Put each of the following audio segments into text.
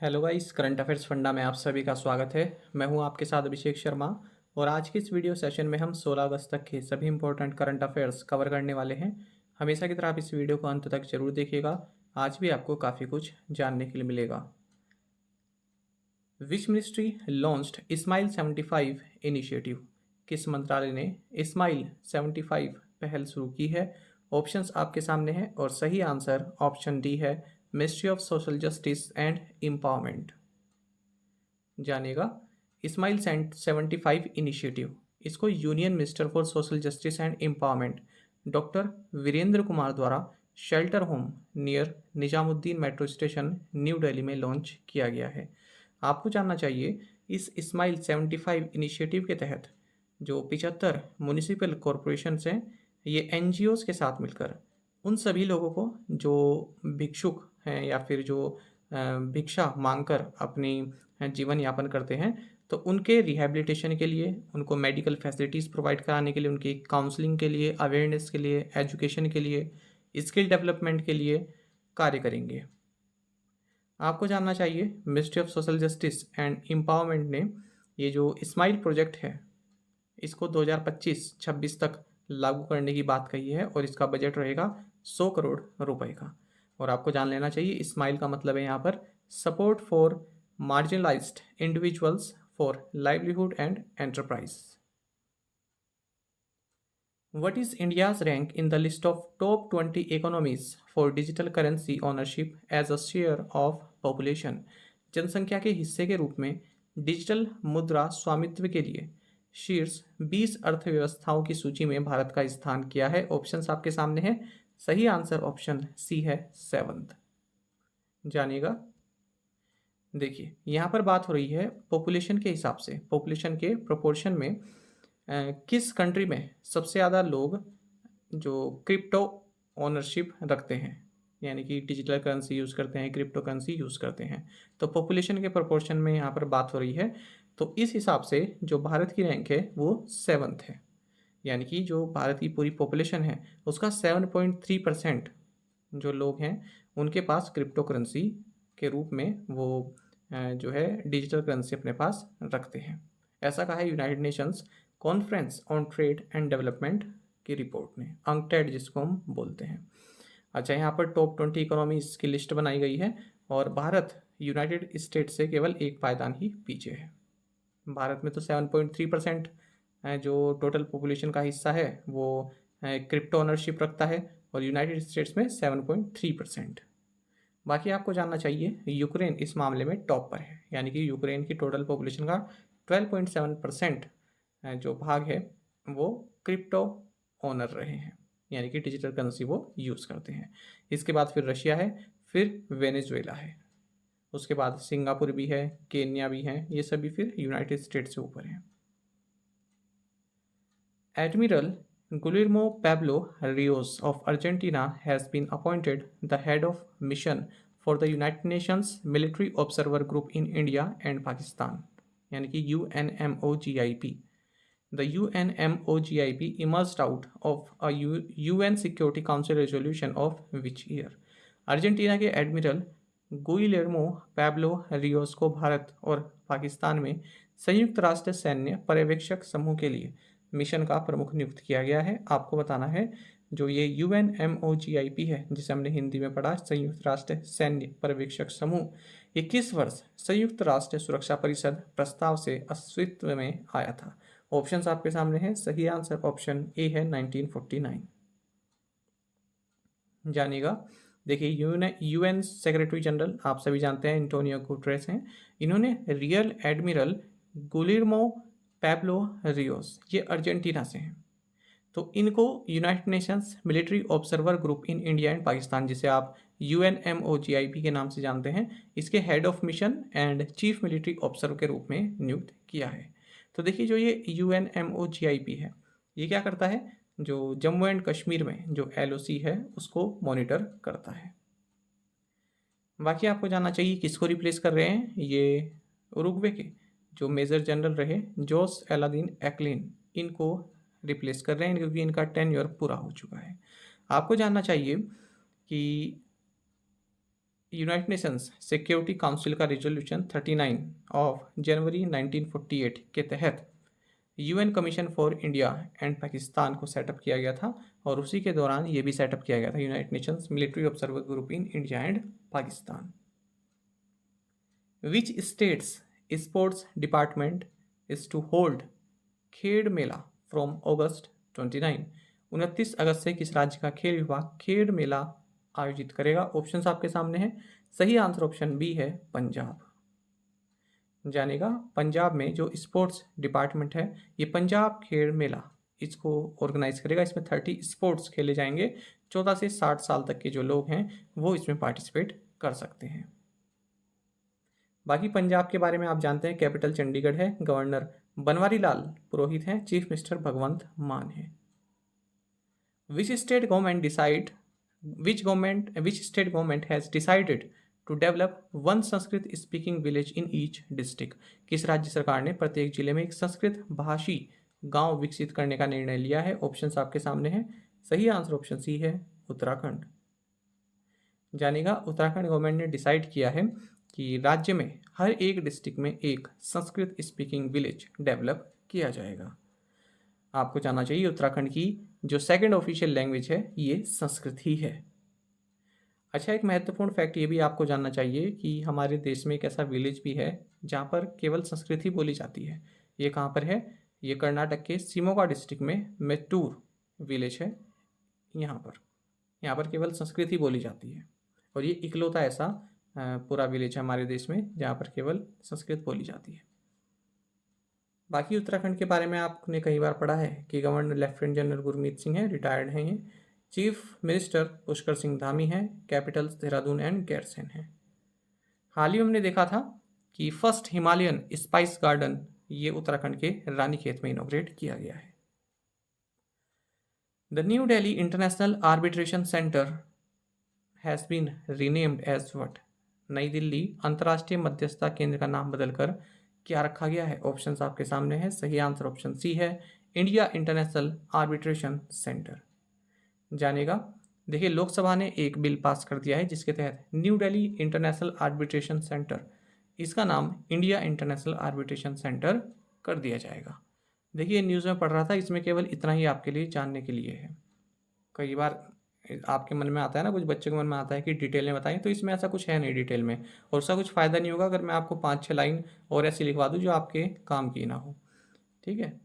Hello guys, current affairs funda में आप सभी का स्वागत है। मैं हूं आपके साथ अभिषेक शर्मा और आज के इस वीडियो सेशन में हम 16 अगस्त तक के सभी इंपॉर्टेंट करंट अफेयर्स कवर करने वाले हैं। हमेशा की तरह आप इस वीडियो को अंत तक जरूर देखिएगा। आज भी आपको काफ़ी कुछ जानने के लिए मिलेगा। Which ministry launched smile 75 initiative? किस मंत्रालय ने इस्माइल 75 पहल शुरू की है? ऑप्शंस आपके सामने हैं और सही आंसर ऑप्शन डी है, ministry of social justice and empowerment. जानेगा इस्माइल 75 इनिशिएटिव, इसको union minister for social justice and empowerment doctor Virendra Kumar द्वारा shelter home near Nizamuddin metro station New Delhi में लॉन्च किया गया है। आपको जानना चाहिए इस इस्माइल 75 इनिशिएटिव के तहत जो 75 म्यूनिसिपल कॉरपोरेशन हैं, ये एनजीओज के साथ मिलकर उन सभी लोगों को जो भिक्षुक हैं या फिर जो भिक्षा मांगकर अपनी जीवन यापन करते हैं, तो उनके रिहैबिलिटेशन के लिए, उनको मेडिकल फैसिलिटीज़ प्रोवाइड कराने के लिए, उनकी काउंसलिंग के लिए, अवेयरनेस के लिए, एजुकेशन के लिए, स्किल डेवलपमेंट के लिए कार्य करेंगे। आपको जानना चाहिए ministry of social justice and empowerment ने ये जो इस्माइल प्रोजेक्ट है, इसको 2025-26 तक लागू करने की बात कही है और इसका बजट रहेगा 100 करोड़ रुपए का। और आपको जान लेना चाहिए इस्माइल का मतलब है यहाँ पर support for marginalised individuals for livelihood and enterprise. What is India's rank in the list of top 20 economies for digital currency ownership as a share of population? जनसंख्या के हिस्से के रूप में डिजिटल मुद्रा स्वामित्व के लिए शीर्ष 20 अर्थव्यवस्थाओं की सूची में भारत का स्थान किया है। ऑप्शंस आपके सामने हैं। सही आंसर ऑप्शन सी है 7th। जानिएगा, देखिए यहाँ पर बात हो रही है पॉपुलेशन के हिसाब से, पॉपुलेशन के प्रोपोर्शन में किस कंट्री में सबसे ज़्यादा लोग जो क्रिप्टो ओनरशिप रखते हैं, यानी कि डिजिटल करेंसी यूज़ करते हैं, क्रिप्टो करेंसी यूज़ करते हैं। तो पॉपुलेशन के प्रोपोर्शन में यहाँ पर बात हो रही है, तो इस हिसाब से जो भारत की रैंक है वो 7th है। यानी कि जो भारत की पूरी पॉपुलेशन है उसका 7.3% जो लोग हैं उनके पास क्रिप्टो करेंसी के रूप में वो जो है डिजिटल करेंसी अपने पास रखते हैं। ऐसा कहा है United Nations conference on trade and development की रिपोर्ट ने, अंकटेड जिसको हम बोलते हैं। अच्छा, यहाँ पर टॉप 20 इकोनॉमीज की लिस्ट बनाई गई है और भारत यूनाइटेड स्टेट्स से केवल एक पायदान ही पीछे है। भारत में तो 7.3% जो टोटल पॉपुलेशन का हिस्सा है वो क्रिप्टो ओनरशिप रखता है और यूनाइटेड स्टेट्स में 7.3%। बाकी आपको जानना चाहिए यूक्रेन इस मामले में टॉप पर है, यानी कि यूक्रेन की टोटल पॉपुलेशन का 12.7% जो भाग है वो क्रिप्टो ओनर रहे हैं, यानी कि डिजिटल करेंसी वो यूज़ करते हैं। इसके बाद फिर रशिया है, फिर वेनेजुएला है, उसके बाद सिंगापुर भी है, केन्या भी है, ये सभी फिर यूनाइटेड स्टेट्स से ऊपर हैं। Admiral Guillermo Pablo Rios of Argentina has been appointed the head of mission for the United Nations Military Observer Group in India and Pakistan, यानी कि UNMOGIP. The UNMOGIP emerged out of a UN Security Council resolution of which year? Argentina के admiral Guillermo Pablo Rios को भारत और पाकिस्तान में संयुक्त राष्ट्र सैन्य पर्यवेक्षक समूह के लिए मिशन का प्रमुख नियुक्त किया गया है। आपको बताना है जो ये UNMOGIP है, जिसे हमने हिंदी में पढ़ा संयुक्त राष्ट्र सैन्य पर्यवेक्षक समूह, 21 वर्ष संयुक्त राष्ट्र सुरक्षा परिषद प्रस्ताव से अस्तित्व में आया था। ऑप्शंस आपके सामने हैं। सही आंसर ऑप्शन ए है 1949। जानिएगा, देखिए UN सेक्रेटरी जनरल आप सभी जानते हैं एंटोनियो गुटेरेस हैं। इन्होंने रियल एडमिरल गुलिर्मो पैब्लो रियोस, ये अर्जेंटीना से हैं, तो इनको United Nations military observer group in India and Pakistan, जिसे आप UNMOGIP के नाम से जानते हैं, इसके head of mission and chief military observer के रूप में नियुक्त किया है। तो देखिए जो ये UNMOGIP है, ये क्या करता है, जो जम्मू एंड कश्मीर में जो LOC है उसको मॉनिटर करता है। बाकी आपको जानना चाहिए किसको रिप्लेस कर रहे हैं, ये उरुग्वे के जो मेजर जनरल रहे जोस एलादीन एक्लिन, इनको रिप्लेस कर रहे हैं क्योंकि इनका टेन्योर पूरा हो चुका है। आपको जानना चाहिए कि यूनाइटेड नेशंस सिक्योरिटी काउंसिल का रिजोल्यूशन 39 ऑफ जनवरी 1948 के तहत UN commission for India and Pakistan को सेटअप किया गया था, और उसी के दौरान ये भी सेटअप किया गया था United Nations military observer group in India and Pakistan. Which states sports department is to hold Khed Mela from August 29 अगस्त से किस राज्य का खेल विभाग खेड मेला आयोजित करेगा? ऑप्शंस आपके सामने हैं। सही आंसर ऑप्शन बी है पंजाब। जानेगा पंजाब में जो स्पोर्ट्स डिपार्टमेंट है ये पंजाब खेल मेला इसको ऑर्गेनाइज करेगा। इसमें 30 स्पोर्ट्स खेले जाएंगे। 14 से 60 साल तक के जो लोग हैं वो इसमें पार्टिसिपेट कर सकते हैं। बाकी पंजाब के बारे में आप जानते हैं, कैपिटल चंडीगढ़ है, गवर्नर बनवारी लाल पुरोहित हैं, चीफ मिनिस्टर भगवंत मान है। Which state government has decided to develop one Sanskrit speaking village in each district? किस राज्य सरकार ने प्रत्येक जिले में एक संस्कृत भाषी गांव विकसित करने का निर्णय लिया है? ऑप्शंस आपके सामने हैं। सही आंसर ऑप्शन सी है उत्तराखंड। जानेगा उत्तराखंड गवर्नमेंट ने डिसाइड किया है कि राज्य में हर एक डिस्ट्रिक्ट में एक संस्कृत स्पीकिंग विलेज डेवलप किया जाएगा। आपको जानना चाहिए उत्तराखंड की जो सेकंड ऑफिशियल लैंग्वेज है ये संस्कृत ही है। अच्छा, एक महत्वपूर्ण फैक्ट ये भी आपको जानना चाहिए कि हमारे देश में एक ऐसा विलेज भी है जहाँ पर केवल संस्कृत ही बोली जाती है। ये कहाँ पर है? ये कर्नाटक के शिमोगा डिस्ट्रिक्ट में मेट्टूर विलेज है। यहाँ पर केवल संस्कृत ही बोली जाती है, और ये इकलौता ऐसा पूरा विलेज है हमारे देश में जहाँ पर केवल संस्कृत बोली जाती है। बाकी उत्तराखंड के बारे में आपने कई बार पढ़ा है कि governor lieutenant general Gurmeet Singh है, रिटायर्ड हैं ये। चीफ मिनिस्टर पुष्कर सिंह धामी है, कैपिटल्स देहरादून एंड गैरसैंण है। हाल ही हमने देखा था कि फर्स्ट हिमालयन स्पाइस गार्डन ये उत्तराखंड के रानीखेत में इनॉग्रेट किया गया है। The new Delhi international arbitration centre has been renamed as what? नई दिल्ली अंतर्राष्ट्रीय मध्यस्थता केंद्र का नाम बदलकर क्या रखा गया है? ऑप्शंस आपके सामने है। सही आंसर ऑप्शन सी है इंडिया इंटरनेशनल आर्बिट्रेशन सेंटर। जानेगा, देखिए लोकसभा ने एक बिल पास कर दिया है जिसके तहत new Delhi international arbitration centre इसका नाम इंडिया इंटरनेशनल आर्बिट्रेशन सेंटर कर दिया जाएगा। देखिए न्यूज़ में पढ़ रहा था, इसमें केवल इतना ही आपके लिए जानने के लिए है। कई बार आपके मन में आता है ना, कुछ बच्चों के मन में आता है कि डिटेल में बताएं, तो इसमें ऐसा कुछ है नहीं डिटेल में, और उसका कुछ फ़ायदा नहीं होगा अगर मैं आपको 5-6 लाइन और ऐसी लिखवा दूं जो आपके काम की ना हो। ठीक है।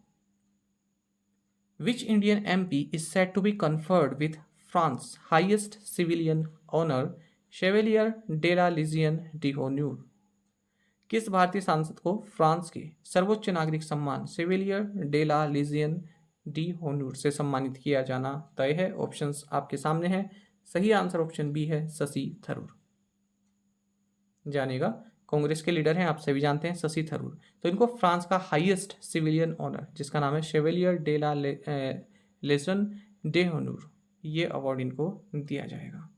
Which Indian MP is set to be conferred with France highest civilian honour Chevalier de la Legion d'honneur? किस भारतीय सांसद को फ्रांस के सर्वोच्च नागरिक सम्मान सेवेलियर डे ला लीजियन d'honneur से सम्मानित किया जाना तय है? ऑप्शंस आपके सामने हैं। सही आंसर ऑप्शन बी है शशि थरूर। जानेगा, कांग्रेस के लीडर हैं, आप सभी जानते हैं शशि थरूर। तो इनको फ्रांस का हाईएस्ट सिविलियन ऑनर जिसका नाम है शेवेलियर डे ला लेजन d'honneur ये अवार्ड इनको दिया जाएगा।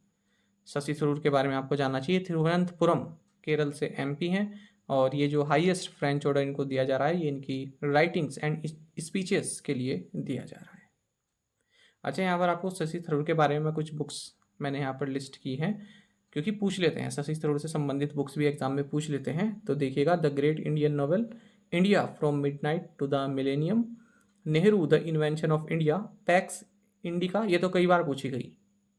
शशि थरूर के बारे में आपको जानना चाहिए। तिरुवनंतपुरम केरल से MP हैं, और ये जो हाईएस्ट फ्रेंच ऑर्डर इनको दिया जा रहा है ये इनकी राइटिंग्स एंड स्पीचेस के लिए दिया जा रहा है। अच्छा, यहाँ पर आपको शशि थरूर के बारे में कुछ बुक्स मैंने यहाँ पर लिस्ट की हैं, क्योंकि पूछ लेते हैं शशि थरूर से संबंधित बुक्स भी एग्जाम में पूछ लेते हैं। तो देखिएगा, the great Indian novel, India from midnight to the millennium, Nehru the invention of India, Pax Indica ये तो कई बार पूछी गई,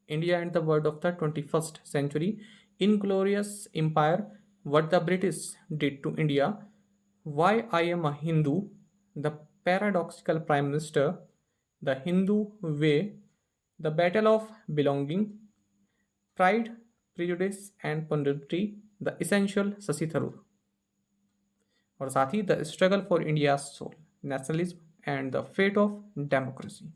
India and the world of the 21st century, inglorious empire, what the British did to India, why I am a Hindu, the paradoxical prime minister, the Hindu way, the battle of belonging, pride, prejudice and ponderity, the essential Shashi Tharoor, और साथ ही the struggle for India's soul, nationalism and the fate of democracy.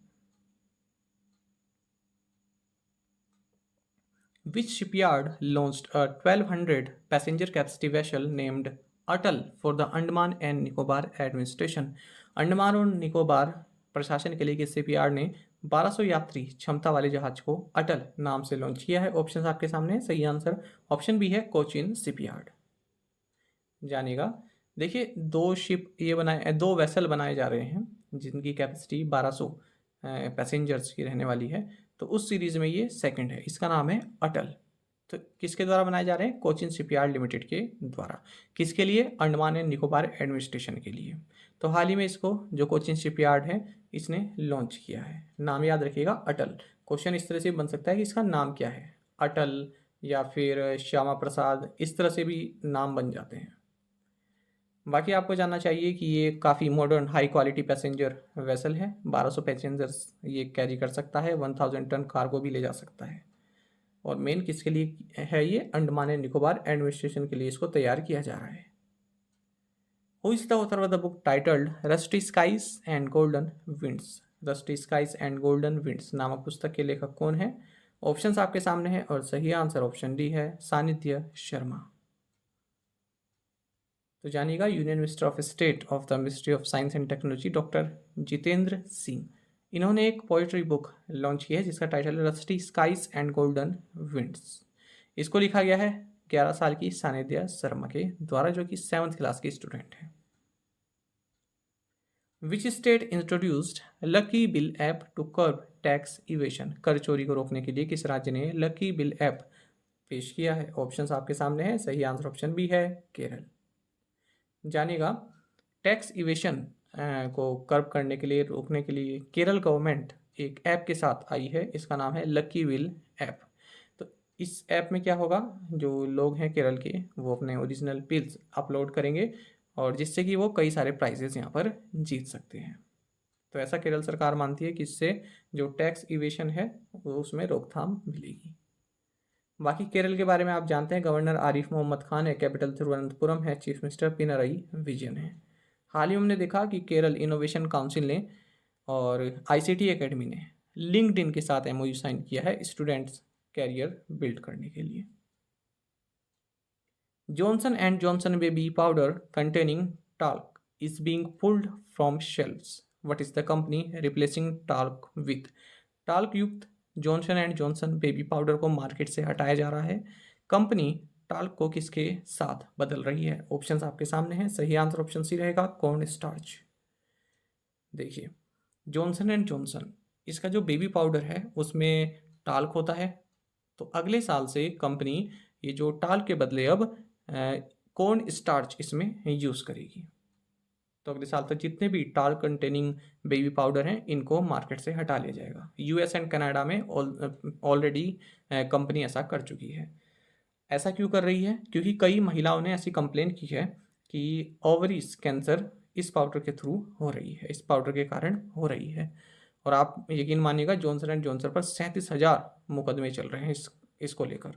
Which shipyard launched a 1,200 passenger capacity vessel named Atal for the Andaman and Nicobar administration? Andaman और निकोबार प्रशासन के लिए किस shipyard ने 1200 यात्री क्षमता वाले जहाज को अटल नाम से लॉन्च किया है? ऑप्शन आपके सामने है। सही आंसर ऑप्शन बी है कोचिन शिपयार्ड। जानेगा, देखिए दो वेसल बनाए जा रहे हैं जिनकी कैपेसिटी 1200 पैसेंजर्स की रहने वाली है। तो उस सीरीज में ये सेकंड है, इसका नाम है अटल। तो किसके द्वारा बनाए जा रहे हैं? कोचिन शिपयार्ड लिमिटेड के द्वारा। किसके लिए? अंडमान एंड निकोबार एडमिनिस्ट्रेशन के लिए। तो हाल ही में इसको जो कोचिन शिपयार्ड है इसने लॉन्च किया है। नाम याद रखिएगा, अटल। क्वेश्चन इस तरह से बन सकता है कि इसका नाम क्या है, अटल या फिर श्यामा प्रसाद, इस तरह से भी नाम बन जाते हैं। बाकी आपको जानना चाहिए कि ये काफ़ी modern high quality passenger vessel है। 1200 पैसेंजर्स ये कैरी कर सकता है, 1000 टन कार्गो भी ले जा सकता है। और मेन किसके लिए है? ये अंडमान एंड निकोबार एडमिनिस्ट्रेशन के लिए इसको तैयार किया जा रहा है। Who is the author of the book titled rusty skies and golden winds? Rusty skies and golden winds नामक पुस्तक के लेखक कौन है? ऑप्शंस आपके सामने हैं और सही आंसर ऑप्शन डी है, सानिध्य शर्मा। तो जानिएगा, union minister of state of the ministry of science and technology doctor Jitendra Singh, इन्होंने एक पोइट्री बुक लॉन्च की है जिसका टाइटल है rusty skies and golden winds. इसको लिखा गया है 11 साल की सानिध्य शर्मा के द्वारा, जो कि 7th क्लास की स्टूडेंट है। Which state introduced lucky bill app to curb tax evasion? कर चोरी को रोकने के लिए किस राज्य ने लकी बिल ऐप पेश किया है? ऑप्शंस आपके सामने है, सही आंसर ऑप्शन बी है, केरल। जानिएगा, टैक्स इवेशन को कर्ब करने के लिए, रोकने के लिए केरल गवर्नमेंट एक ऐप के साथ आई है, इसका नाम है लकी बिल ऐप। तो इस ऐप में क्या होगा, जो लोग हैं केरल के वो अपने ओरिजिनल बिल्स अपलोड करेंगे और जिससे कि वो कई सारे प्राइजेस यहाँ पर जीत सकते हैं। तो ऐसा केरल सरकार मानती है कि इससे जो टैक्स इवेशन है वो उसमें रोकथाम मिलेगी। बाकी केरल के बारे में आप जानते हैं, गवर्नर आरिफ मोहम्मद खान है, कैपिटल तिरुवनंतपुरम है, चीफ मिनिस्टर पिनरई विजयन है। हाल ही हमने देखा कि केरल इनोवेशन काउंसिल ने और आईसीटी एकेडमी ने लिंक्डइन के साथ एमओयू साइन किया है स्टूडेंट्स कैरियर बिल्ड करने के लिए। Johnson and Johnson baby powder containing talc is being pulled from shelves. What is the company replacing talc with? talc युक्त Johnson and Johnson baby powder को market से हटाया जा रहा है। कंपनी टाल्क को किसके साथ बदल रही है? ऑप्शंस आपके सामने हैं, सही आंसर ऑप्शन सी रहेगा, कॉर्न स्टार्च। देखिए, जॉनसन एंड जॉनसन इसका जो बेबी पाउडर है उसमें टाल्क होता है, तो अगले साल से कंपनी ये जो टाल्क के बदले अब कॉर्न स्टार्च इसमें यूज़ करेगी। तो अगले साल तक जितने भी टाल्क कंटेनिंग बेबी पाउडर हैं इनको मार्केट से हटा लिया जाएगा। यूएस एंड कनाडा में ऑलरेडी कंपनी ऐसा कर चुकी है। ऐसा क्यों कर रही है? क्योंकि कई महिलाओं ने ऐसी कंप्लेन की है कि ओवरीज कैंसर इस पाउडर के थ्रू हो रही है, इस पाउडर के कारण हो रही है। और आप यकीन मानिएगा, जॉनसन एंड जॉनसन पर 37,000 मुकदमे चल रहे हैं इसको लेकर।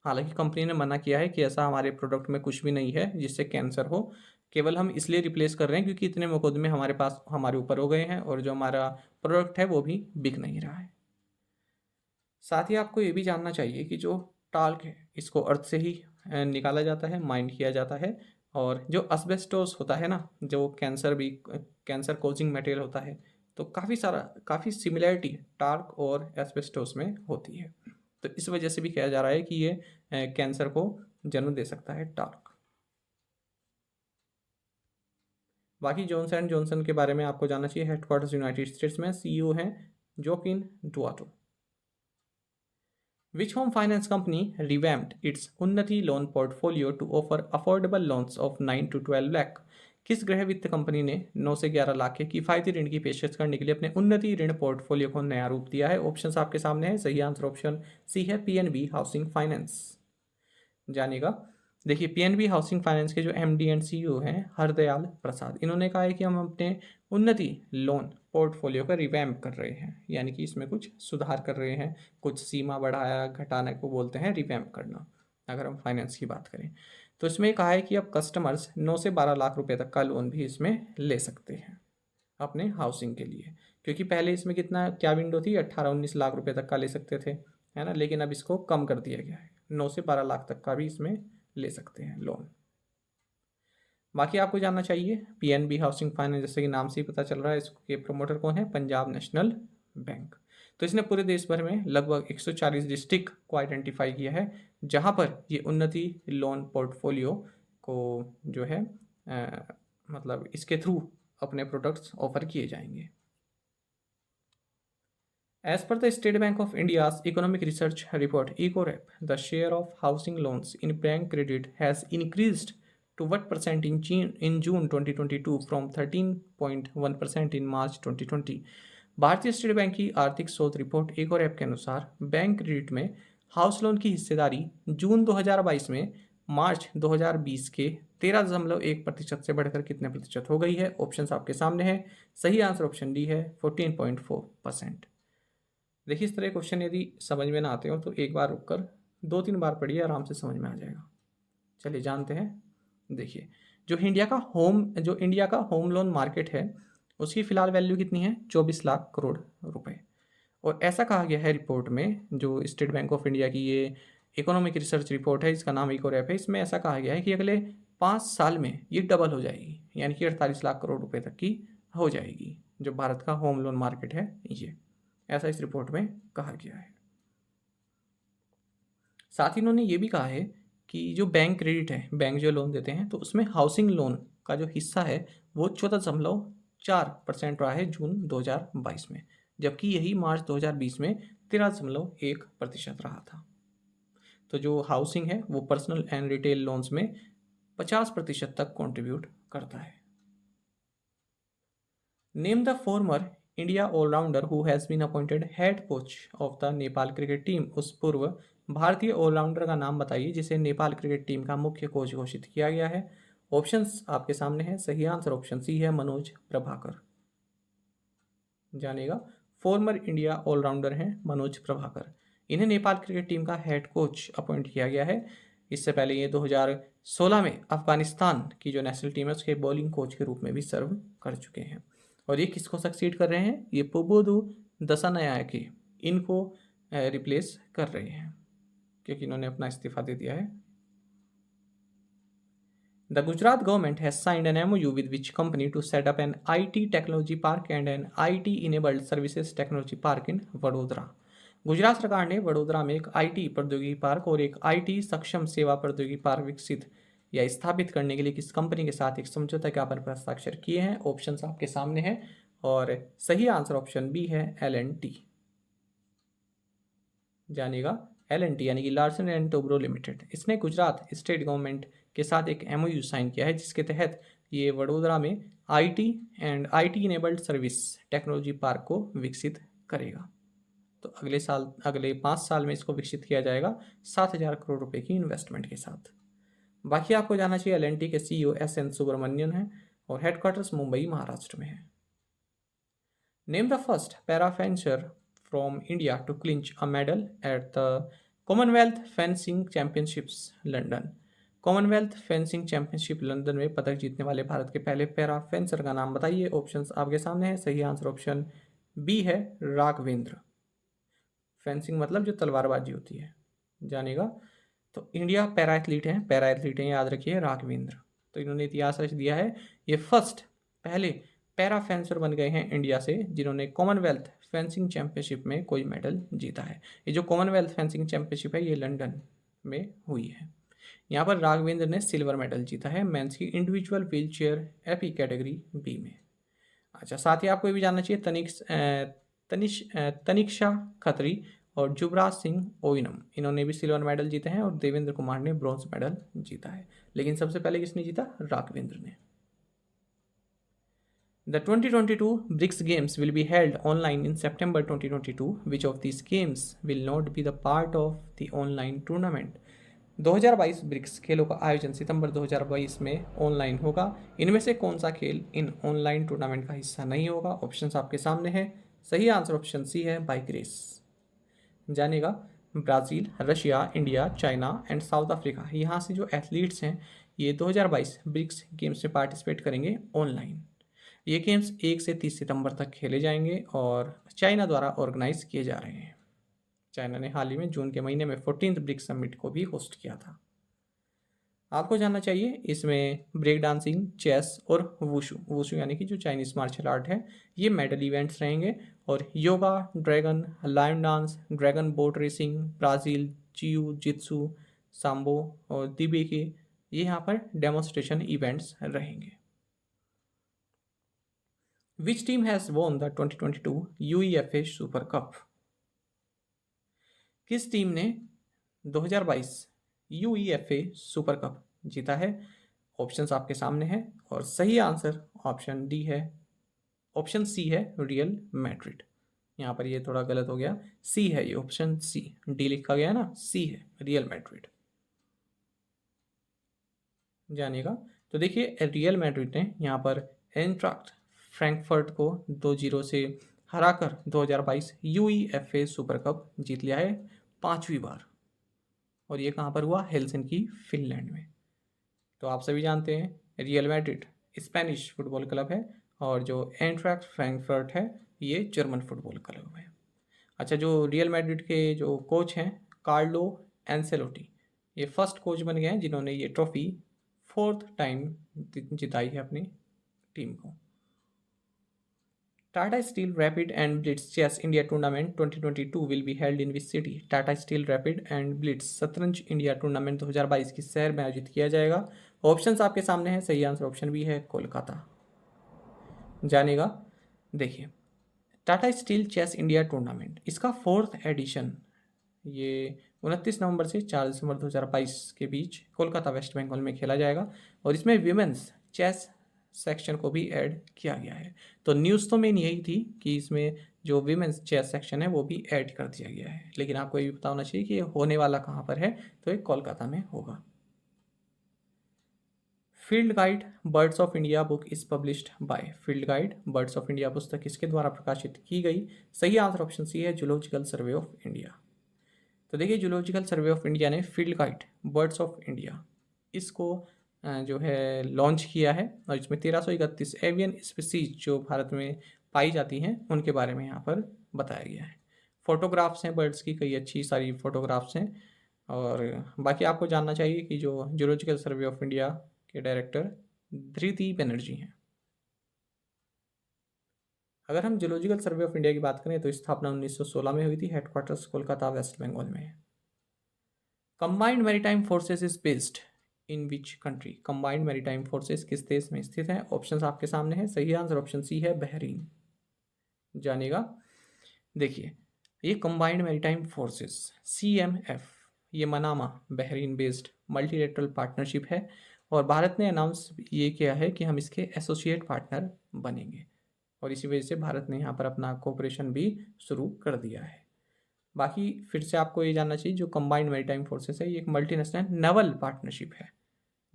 हालांकि कंपनी ने मना किया है कि ऐसा हमारे प्रोडक्ट में कुछ भी नहीं है जिससे कैंसर हो, केवल हम इसलिए रिप्लेस कर रहे हैं क्योंकि इतने मुकदमे हमारे पास हमारे ऊपर हो गए हैं और जो हमारा प्रोडक्ट है वो भी बिक नहीं रहा है। साथ ही आपको ये भी जानना चाहिए कि जो टाल्क है इसको अर्थ से ही निकाला जाता है, माइन किया जाता है। और जो asbestos होता है ना, जो कैंसर कोजिंग मटेरियल होता है, तो काफ़ी सिमिलैरिटी टाल्क और एस्बेस्टोस में होती है। तो इस वजह से भी कहा जा रहा है कि ये कैंसर को जन्म दे सकता है टाल्क। बाकी जॉनसन एंड जॉनसन के बारे में आपको जानना चाहिए, हेडक्वार्टर्स यूनाइटेड स्टेट्स में, सीईओ हैं Joaquin Duato. Which home finance company revamped its Unnati loan portfolio to offer affordable loans of 9 to 12 lakh? किस गृह वित्त कंपनी ने 9 से 11 लाख के किफ़ायती ऋण की पेशकश करने के लिए अपने उन्नति ऋण पोर्टफोलियो को नया रूप दिया है? ऑप्शंस आपके सामने है, सही आंसर ऑप्शन सी है, पीएनबी हाउसिंग फाइनेंस। जानिएगा, देखिए, पीएनबी हाउसिंग फाइनेंस के जो एमडी एंड सीईओ हैं हरदयाल प्रसाद, इन्होंने कहा है कि हम अपने उन्नति लोन पोर्टफोलियो का रिवैम्प कर रहे हैं, यानी कि इसमें कुछ सुधार कर रहे हैं, कुछ सीमा बढ़ाया घटाने को बोलते हैं रिवैम्प करना, अगर हम फाइनेंस की बात करें। तो इसमें कहा है कि अब कस्टमर्स 9 से 12 लाख रुपए तक का लोन भी इसमें ले सकते हैं अपने हाउसिंग के लिए, क्योंकि पहले इसमें कितना क्या विंडो थी, 18-19 लाख रुपए तक का ले सकते थे, है ना, लेकिन अब इसको कम कर दिया गया है, 9 से 12 लाख तक का भी इसमें ले सकते हैं लोन। बाकी आपको जानना चाहिए, पीएनबी हाउसिंग फाइनेंस, जैसे कि नाम से ही पता चल रहा है, इसके प्रमोटर कौन है, पंजाब नेशनल बैंक। तो इसने पूरे देश भर में लगभग 140 डिस्ट्रिक्ट को आइडेंटिफाई किया है जहां पर ये उन्नति लोन पोर्टफोलियो को जो है मतलब इसके थ्रू अपने प्रोडक्ट्स ऑफर किए जाएंगे। As per the State Bank of India's economic research report EcoRep, the share of housing loans in bank credit has increased to what percent in June 2022 from 13.1% in March 2020। भारतीय state bank की आर्थिक शोध report EcoRep के अनुसार bank credit में house loan की हिस्सेदारी जून 2022 में मार्च 2020 के 13.1% से बढ़कर कितने प्रतिशत हो गई है। ऑप्शंस आपके सामने है। सही आंसर ऑप्शन डी है 14.4%। देखिए, इस तरह क्वेश्चन यदि समझ में ना आते हो तो एक बार रुककर 2-3 बार पढ़िए, आराम से समझ में आ जाएगा। चलिए जानते हैं। देखिए, जो इंडिया का होम लोन मार्केट है उसकी फ़िलहाल वैल्यू कितनी है, 24 लाख करोड़ रुपए। और ऐसा कहा गया है रिपोर्ट में, जो स्टेट बैंक ऑफ इंडिया की ये इकोनॉमिक रिसर्च रिपोर्ट है, इसका नाम इकोरैप है, इसमें ऐसा कहा गया है कि अगले 5 साल में ये डबल हो जाएगी, यानी कि 48 लाख करोड़ रुपए तक की हो जाएगी जो भारत का होम लोन मार्केट है ये। ऐसा इस रिपोर्ट में कहा गया है। साथ ही इन्होंने ये भी कहा है कि जो बैंक क्रेडिट है, बैंक जो लोन देते हैं, तो उसमें हाउसिंग लोन का जो हिस्सा है वो 14.4% रहा है जून 2022 में, जबकि यही मार्च 2020 में 13.1% रहा था। तो जो हाउसिंग है वो पर्सनल एंड रिटेल लोन्स में 50% तक कंट्रीब्यूट करता है। Name the former India allrounder who has been appointed head coach of the Nepal cricket team. उस पूर्व भारतीय ऑलराउंडर का नाम बताइए जिसे नेपाल क्रिकेट टीम का मुख्य कोच घोषित किया गया है। ऑप्शंस आपके सामने हैं। सही आंसर ऑप्शन सी है, मनोज प्रभाकर। जानेगा, फॉर्मर इंडिया ऑलराउंडर हैं मनोज प्रभाकर। इन्हें नेपाल क्रिकेट टीम का हेड कोच अपॉइंट किया गया है। इससे पहले ये 2016 में अफगानिस्तान की जो नेशनल टीम है उसके बॉलिंग कोच के रूप में भी सर्व कर चुके हैं। और ये किसको सक्सीड कर रहे हैं, ये पुबोदु दसानायाके इनको रिप्लेस कर रहे हैं क्योंकि इन्होंने अपना इस्तीफा दे दिया है। The Gujarat government has signed an MOU with which company to set up an IT technology park and an IT-enabled services technology park in Vadodara. Gujarat सरकार ने वडोदरा में एक IT प्रौद्योगिकी पार्क और एक IT सक्षम सेवा प्रौद्योगिकी पार्क विकसित या स्थापित करने के लिए किस कंपनी के साथ एक समझौता ज्ञापन पर हस्ताक्षर किए हैं। ऑप्शंस आपके सामने हैं और सही आंसर ऑप्शन बी है L&T। जानिएगा, L&T यानी कि लार्सन एंड टोब्रो लिमिटेड, इसने गुजरात स्टेट गवर्नमेंट के साथ एक MOU साइन किया है जिसके तहत ये वडोदरा में IT and IT enabled service technology park को विकसित करेगा। तो अगले 5 साल में इसको विकसित किया जाएगा 7,000 करोड़ रुपए की इन्वेस्टमेंट के साथ। बाकी आपको जाना चाहिए L&T के CEO SN सुब्रमण्यन है और हेडक्वार्टर्स मुंबई महाराष्ट्र में है। Name the first para fencer from India to clinch a medal at the Commonwealth fencing championships London. Commonwealth fencing championship London में पदक जीतने वाले भारत के पहले पैरा फेंसर का नाम बताइए। ऑप्शंस आपके सामने है। सही आंसर ऑप्शन बी है, राघवेंद्र। फेंसिंग मतलब जो तलवारबाजी होती है, जानेगा। तो इंडिया पैरा एथलीट हैं, याद रखिए, राघवेंद्र। तो इन्होंने इतिहास रच दिया है। ये पहले पैरा फेंसर बन गए हैं इंडिया से जिन्होंने कॉमनवेल्थ फेंसिंग चैंपियनशिप में कोई मेडल जीता है। ये जो कॉमनवेल्थ फेंसिंग चैंपियनशिप है ये लंदन में हुई है। यहाँ पर राघवेंद्र ने सिल्वर मेडल जीता है मेंस की individual wheelchair epee category B में। अच्छा, साथ ही आपको ये भी जानना चाहिए तनिष्का खत्री और युवराज सिंह ओइनम, इन्होंने भी सिल्वर मेडल जीते हैं और देवेंद्र कुमार ने ब्रॉन्ज मेडल जीता है। लेकिन सबसे पहले किसने जीता, राघवेंद्र ने। The 2022 BRICS Games will be held online in September 2022. Which of these games will not be the part of the online tournament? 2022 BRICS खेलों का आयोजन सितंबर 2022 में ऑनलाइन होगा। इनमें से कौन सा खेल इन ऑनलाइन टूर्नामेंट का हिस्सा नहीं होगा? ऑप्शंस आपके सामने हैं। सही आंसर ऑप्शन सी है, बाइक रेस। जानेगा, Brazil, Russia, India, China and south Africa, यहाँ से जो एथलीट्स हैं ये 2022 ब्रिक्स गेम्स में पार्टिसिपेट करेंगे ऑनलाइन। ये गेम्स 1 से 30 सितंबर तक खेले जाएंगे और चाइना द्वारा ऑर्गेनाइज किए जा रहे हैं। चाइना ने हाल ही में जून के महीने में 14th ब्रिक्स समिट को भी होस्ट किया था। आपको जानना चाहिए इसमें ब्रेक डांसिंग, चेस और वुशु यानी कि जो चाइनीज मार्शल आर्ट है ये मेडल इवेंट्स रहेंगे। और yoga, dragon, lion dance, dragon boat racing, Brazil jiu jitsu, sambo और दिबे के ये यहाँ पर डेमोन्स्ट्रेशन इवेंट्स रहेंगे। Which team has won the 2022 UEFA Super Cup? किस टीम ने 2022 यूईएफए सुपर कप जीता है? ऑप्शंस आपके सामने हैं और सही आंसर ऑप्शन डी है, ऑप्शन सी है रियल मैड्रिड। यहाँ पर ये थोड़ा गलत हो गया, सी है ये, ऑप्शन सी, डी लिखा गया है ना, सी है रियल मैड्रिड। जानिएगा, तो देखिए रियल मैड्रिड ने यहाँ पर एंट्राक्ट फ्रैंकफर्ट को 2-0 से हराकर 2022 यूईएफए सुपर कप जीत लिया है 5वीं बार, और ये कहाँ पर हुआ? हेलसिंकी फिनलैंड में। तो आप सभी जानते हैं real Madrid Spanish football club है और जो एंट्रैक्ट फ्रैंकफर्ट है ये जर्मन फुटबॉल क्लब है। अच्छा, जो रियल मैड्रिड के जो कोच हैं कार्लो एंसेलोटी, ये फर्स्ट कोच बन गए हैं जिन्होंने ये ट्रॉफी 4th टाइम जिताई है अपनी टीम को। Tata Steel rapid and blitz chess India tournament 2022 will be held in which city? Tata Steel rapid and blitz शतरंज इंडिया टूर्नामेंट 2022 किस शहर में आयोजित किया जाएगा? ऑप्शंस आपके सामने हैं, सही आंसर ऑप्शन बी है कोलकाता। जानेगा, देखिए Tata Steel chess India tournament इसका 4th एडिशन ये 29 नवंबर से 4 दिसंबर 2022 के बीच कोलकाता वेस्ट बंगाल में खेला जाएगा, और इसमें विमेंस चेस सेक्शन को भी ऐड किया गया है। तो न्यूज़ तो मेन यही थी कि इसमें जो विमेंस चेस सेक्शन है वो भी ऐड कर दिया गया है, लेकिन आपको ये पता होना चाहिए कि ये होने वाला कहाँ पर है, तो ये कोलकाता में होगा। Field guide birds of India book is published by? Field guide birds of India पुस्तक किसके द्वारा प्रकाशित की गई? सही आंसर ऑप्शन सी है जूलॉजिकल सर्वे ऑफ इंडिया। तो देखिए जूलॉजिकल सर्वे ऑफ इंडिया ने field guide birds of India इसको जो है लॉन्च किया है, और इसमें 1331 एवियन स्पीसीज जो भारत में पाई जाती हैं उनके बारे में यहाँ पर बताया गया है। फोटोग्राफ्स हैं बर्ड्स की, कई अच्छी सारी फोटोग्राफ्स हैं, और बाकी आपको जानना चाहिए कि जो जूलॉजिकल सर्वे ऑफ इंडिया के डायरेक्टर धृति बनर्जी हैं। अगर हम जूलॉजिकल सर्वे ऑफ इंडिया की बात करें तो स्थापना 1916 में हुई थी, हेडक्वार्टर्स कोलकाता वेस्ट बंगाल में है। Combined maritime forces is based in which country? Combined maritime forces किस देश में स्थित है? ऑप्शंस आपके सामने है, सही आंसर ऑप्शन सी है बहरीन। जानिएगा, देखिए ये कंबाइंड मैरीटाइम फोर्सेस CMF ये Manama Bahrain based multilateral partnership है, और भारत ने अनाउंस ये किया है कि हम इसके एसोसिएट पार्टनर बनेंगे, और इसी वजह से भारत ने यहाँ पर अपना कोऑपरेशन भी शुरू कर दिया है। बाकी फिर से आपको ये जानना चाहिए जो कंबाइंड मैरीटाइम फोर्सेस है ये एक मल्टीनेशनल नेवल पार्टनरशिप है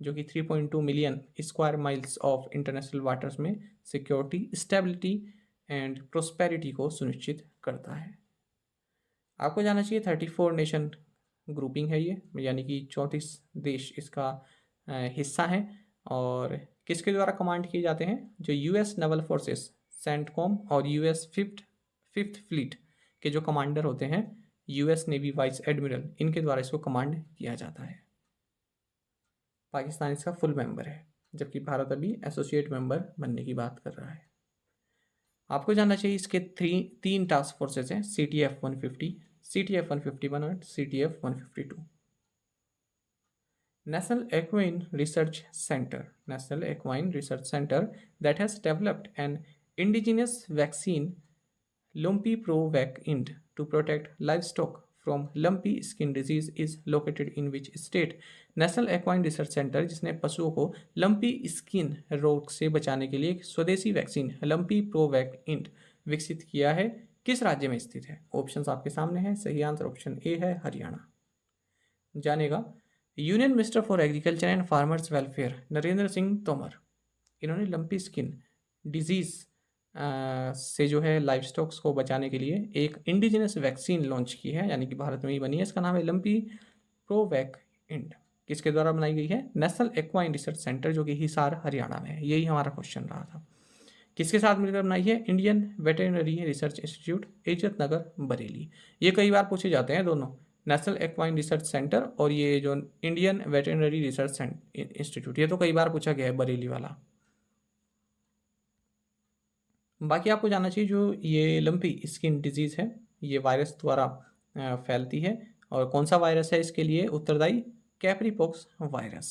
जो कि 3.2 million square miles of international waters में सिक्योरिटी, स्टेबिलिटी एंड प्रोस्पेरिटी को सुनिश्चित करता है। आपको जानना चाहिए 34 नेशन ग्रुपिंग है ये, यानी कि 34 देश इसका हिस्सा हैं, और किसके द्वारा कमांड किए जाते हैं? जो US नेवल फोर्सेस सेंटकॉम और US फिफ्थ फ्लीट के जो कमांडर होते हैं US नेवी वाइस एडमिरल, इनके द्वारा इसको कमांड किया जाता है। पाकिस्तान इसका फुल मेंबर है, जबकि भारत अभी एसोसिएट मेंबर बनने की बात कर रहा है। आपको जानना चाहिए इसके तीन टास्क फोर्सेस हैं, CTF 150, CTF 151 और CTF 152। National Equine Research Center, National Equine Research Center that has developed an indigenous vaccine, Lumpy Pro Vac Int, to protect livestock from lumpy skin disease is located in which state? National equine research centre जिसने पशुओं को lumpy skin रोग से बचाने के लिए एक स्वदेशी वैक्सीन लंपी प्रोवैक इंट विकसित किया है, किस राज्य में स्थित है? ऑप्शंस आपके सामने हैं, सही आंसर ऑप्शन ए है हरियाणा। जानेगा, union minister for agriculture and farmers welfare Narendra Singh Tomar, इन्होंने लंपी स्किन डिजीज से जो है लाइव स्टॉक्स को बचाने के लिए एक इंडिजिनस वैक्सीन लॉन्च की है, यानी कि भारत में ही बनी है। इसका नाम है लंपी प्रोवैक इंट। किसके द्वारा बनाई गई है? नेशनल एक्वाइन रिसर्च सेंटर जो कि हिसार हरियाणा में है। यही हमारा क्वेश्चन रहा था। किसके साथ मिलकर बनाई है? इंडियन वेटेरिनरी रिसर्च इंस्टीट्यूट इज्जत नगर बरेली। ये कई बार पूछे जाते हैं दोनों, नेशनल एक्वाइन रिसर्च सेंटर और ये जो इंडियन वेटेरिनरी रिसर्च इंस्टीट्यूट, ये तो कई बार पूछा गया है बरेली वाला। बाकी आपको जानना चाहिए जो ये लंपी स्किन डिजीज़ है ये वायरस द्वारा फैलती है, और कौन सा वायरस है इसके लिए उत्तरदायी? Capripox virus.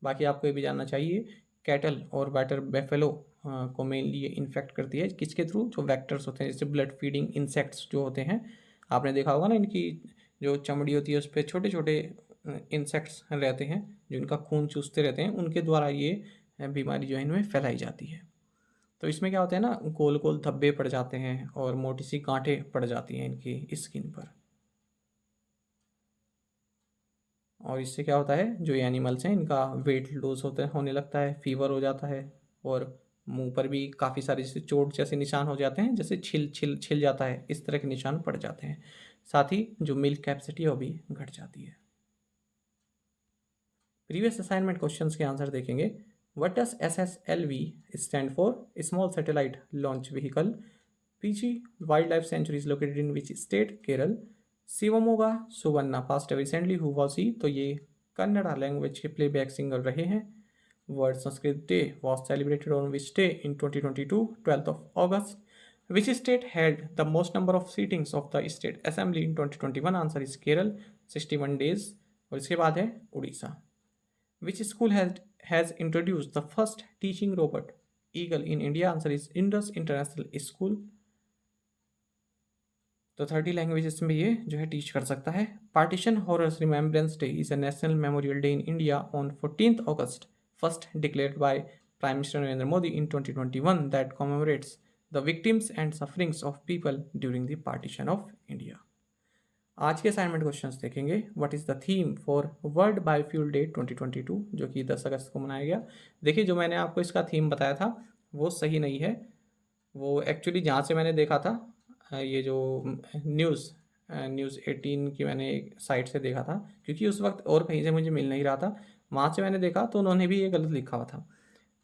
बाकी आपको ये भी जानना चाहिए कैटल और वाटर बेफेलो को मेनली ये इन्फेक्ट करती है, किसके थ्रू? जो वेक्टर्स होते हैं, जैसे ब्लड फीडिंग इंसेक्ट्स जो होते हैं आपने देखा होगा ना, इनकी जो चमड़ी होती है उस पर छोटे छोटे इंसेक्ट्स रहते हैं जो इनका खून चूसते रहते हैं, उनके द्वारा ये बीमारी जो है इनमें फैलाई जाती है। तो इसमें क्या होता है ना, गोल गोल धब्बे पड़ जाते हैं और मोटी सी गांठें पड़ जाती हैं इनकी स्किन पर। और इससे क्या होता है, जो ये एनिमल्स हैं इनका वेट लूज होने लगता है, फीवर हो जाता है, और मुंह पर भी काफ़ी सारे जैसे चोट जैसे निशान हो जाते हैं, जैसे छिल छिल छिल जाता है, इस तरह के निशान पड़ जाते हैं। साथ ही जो मिल्क कैपेसिटी है वो भी घट जाती है। प्रीवियस असाइनमेंट क्वेश्चंस के आंसर देखेंगे। What does SSLV stand for? Small satellite launch vehicle. Peechi wildlife sanctuary is located in which state? Kerala. Shivamogga Subbanna passed recently, who was he? तो ये कन्नड़ा लैंग्वेज के प्लेबैक सिंगर रहे हैं। World Sanskrit day was celebrated on which day in 2022? 12th of August. Which state held the most number of sittings of the state assembly in 2021? Answer is Kerala, 61 days। और इसके बाद है Orissa. Which school has introduced the first teaching robot eagle in India? Answer is Indus international school. तो 30 languages में ये जो है teach कर सकता है। Partition horrors remembrance day is a national memorial day in India on 14th August, first declared by Prime Minister Narendra Modi in 2021, that commemorates the victims and sufferings of people during the partition of India. आज के assignment questions देखेंगे। What is the theme for world biofuel day 2022, जो कि 10 अगस्त को मनाया गया। देखिए, जो मैंने आपको इसका थीम बताया था वो सही नहीं है। वो एक्चुअली जहाँ से मैंने देखा था, ये जो न्यूज़ 18 की मैंने एक साइट से देखा था, क्योंकि उस वक्त और कहीं से मुझे मिल नहीं रहा था, वहाँ से मैंने देखा तो उन्होंने भी ये गलत लिखा हुआ था।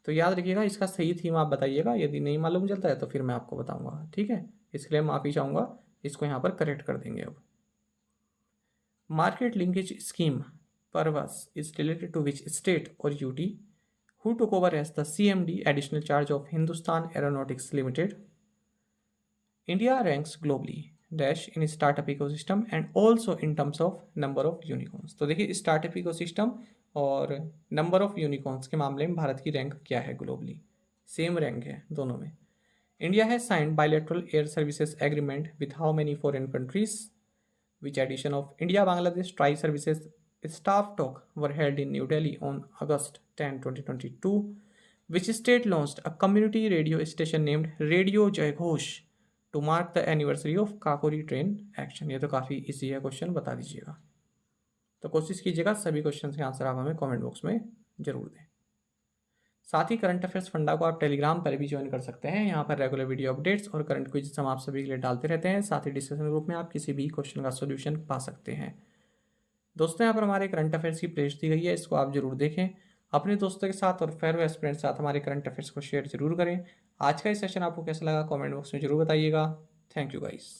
तो याद रखिएगा, इसका सही थीम आप बताइएगा। यदि नहीं मालूम चलता है तो फिर मैं आपको बताऊंगा, ठीक है। इसके लिए माफ़ी चाहूँगा, इसको यहाँ पर करेक्ट कर देंगे अब। मार्केट लिंकेज स्कीम परवस is related to which state और UT? Who took over as the CMD additional charge of Hindustan Aeronautics Limited? India ranks globally dash in startup ecosystem and also in terms of number of unicorns। तो देखिए, startup ecosystem और number of unicorns के मामले में भारत की rank क्या है globally? Same rank है दोनों में। India has signed bilateral air services agreement with how many foreign countries? Which edition of India-Bangladesh Tri-Services Staff Talk were held in New Delhi on August 10, 2022? Which state launched a community radio station named Radio Jayaghosh to mark the anniversary of Kakori train action? ये तो काफ़ी easy है question, बता दीजिएगा। तो कोशिश कीजिएगा सभी क्वेश्चन के आंसर आप हमें कमेंट बॉक्स में जरूर दें। साथ ही करंट अफेयर्स फंडा को आप टेलीग्राम पर भी ज्वाइन कर सकते हैं। यहाँ पर रेगुलर वीडियो अपडेट्स और करंट क्विज हम आप सभी के लिए डालते रहते हैं। साथ ही डिस्कशन ग्रुप में आप किसी भी क्वेश्चन का सोल्यूशन पा सकते हैं। दोस्तों, यहाँ पर हमारे करंट अफेयर्स की प्लेलिस्ट दी गई है, इसको आप जरूर देखें। अपने दोस्तों के साथ और फेलो एस्पिरेंट्स के साथ हमारे करंट अफेयर्स को शेयर जरूर करें। आज का ये सेशन आपको कैसा लगा कमेंट बॉक्स में जरूर बताइएगा। Thank you guys.